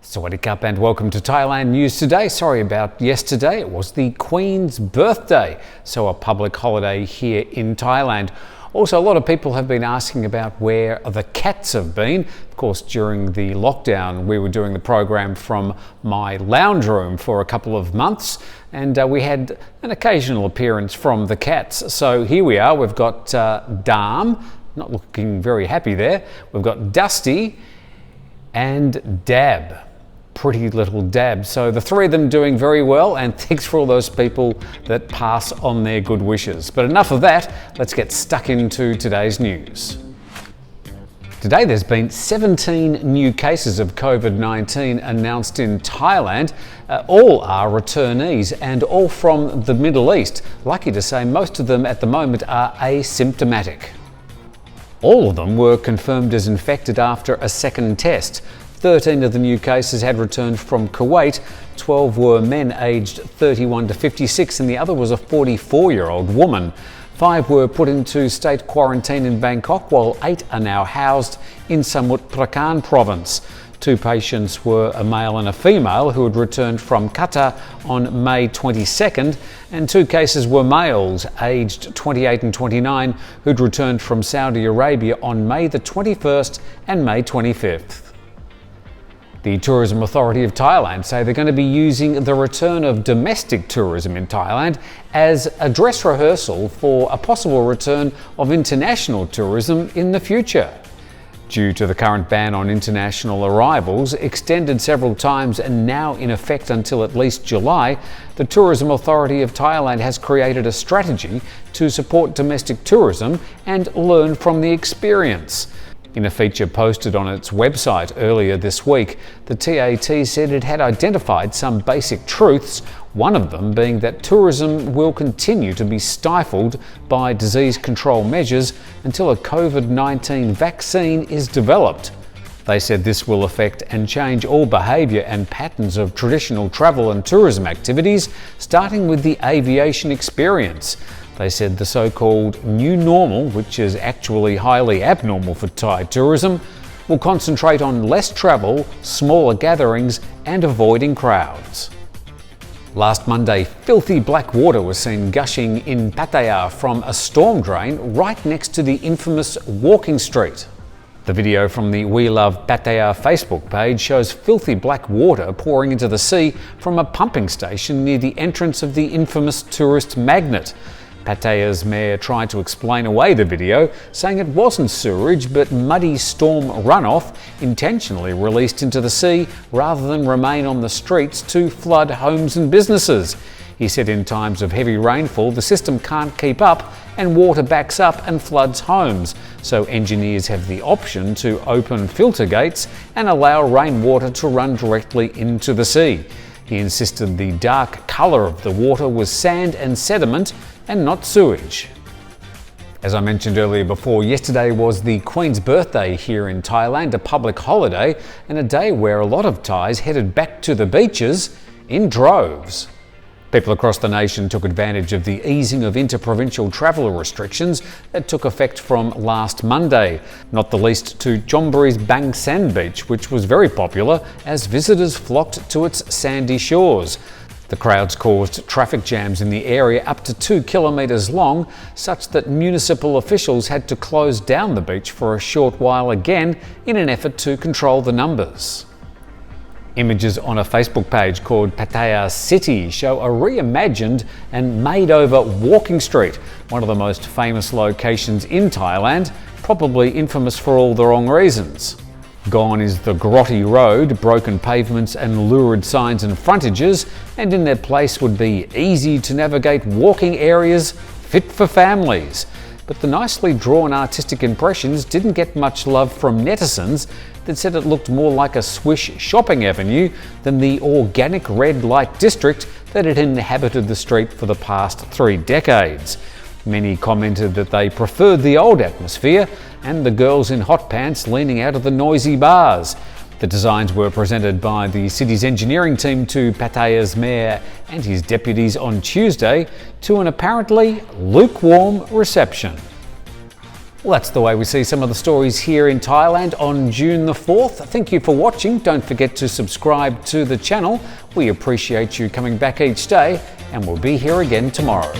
Sawadee Kup and welcome to Thailand News Today. Sorry about yesterday, it was the Queen's birthday, so a public holiday here in Thailand. Also, a lot of people have been asking about where the cats have been. Of course, during the lockdown, we were doing the program from my lounge room for a couple of months, and we had an occasional appearance from the cats. So here we are, we've got Dam, not looking very happy there. We've got Dusty and Dab. Pretty little Dab. So the three of them doing very well, and thanks for all those people that pass on their good wishes. But enough of that, let's get stuck into today's news. Today there's been 17 new cases of COVID-19 announced in Thailand. All are returnees and all from the Middle East. Lucky to say most of them at the moment are asymptomatic. All of them were confirmed as infected after a second test. 13 of the new cases had returned from Kuwait, 12 were men aged 31 to 56 and the other was a 44-year-old woman. 5 were put into state quarantine in Bangkok, while 8 are now housed in Samut Prakan province. 2 patients were a male and a female who had returned from Qatar on May 22nd, and 2 cases were males aged 28 and 29 who'd returned from Saudi Arabia on May the 21st and May 25th. The Tourism Authority of Thailand say they're going to be using the return of domestic tourism in Thailand as a dress rehearsal for a possible return of international tourism in the future. Due to the current ban on international arrivals, extended several times and now in effect until at least July, the Tourism Authority of Thailand has created a strategy to support domestic tourism and learn from the experience. In a feature posted on its website earlier this week, the TAT said it had identified some basic truths, one of them being that tourism will continue to be stifled by disease control measures until a COVID-19 vaccine is developed. They said this will affect and change all behaviour and patterns of traditional travel and tourism activities, starting with the aviation experience. They said the so-called new normal, which is actually highly abnormal for Thai tourism, will concentrate on less travel, smaller gatherings and avoiding crowds. Last Monday, filthy black water was seen gushing in Pattaya from a storm drain right next to the infamous walking street. The video from the We Love Pattaya Facebook page shows filthy black water pouring into the sea from a pumping station near the entrance of the infamous tourist magnet. Pattaya's mayor tried to explain away the video, saying it wasn't sewerage but muddy storm runoff intentionally released into the sea rather than remain on the streets to flood homes and businesses. He said in times of heavy rainfall the system can't keep up and water backs up and floods homes, so engineers have the option to open filter gates and allow rainwater to run directly into the sea. He insisted the dark colour of the water was sand and sediment and not sewage. As I mentioned earlier before, yesterday was the Queen's birthday here in Thailand, a public holiday and a day where a lot of Thais headed back to the beaches in droves. People across the nation took advantage of the easing of interprovincial travel restrictions that took effect from last Monday, not the least to Chonburi's Bang San Beach, which was very popular as visitors flocked to its sandy shores. The crowds caused traffic jams in the area up to 2 kilometres long, such that municipal officials had to close down the beach for a short while again in an effort to control the numbers. Images on a Facebook page called Pattaya City show a reimagined and made-over walking street, one of the most famous locations in Thailand, probably infamous for all the wrong reasons. Gone is the grotty road, broken pavements and lurid signs and frontages, and in their place would be easy-to-navigate walking areas fit for families. But the nicely drawn artistic impressions didn't get much love from netizens that said it looked more like a swish shopping avenue than the organic red light district that had inhabited the street for the past 3 decades. Many commented that they preferred the old atmosphere and the girls in hot pants leaning out of the noisy bars. The designs were presented by the city's engineering team to Pattaya's mayor and his deputies on Tuesday to an apparently lukewarm reception. Well, that's the way we see some of the stories here in Thailand on June the 4th. Thank you for watching. Don't forget to subscribe to the channel. We appreciate you coming back each day, and we'll be here again tomorrow.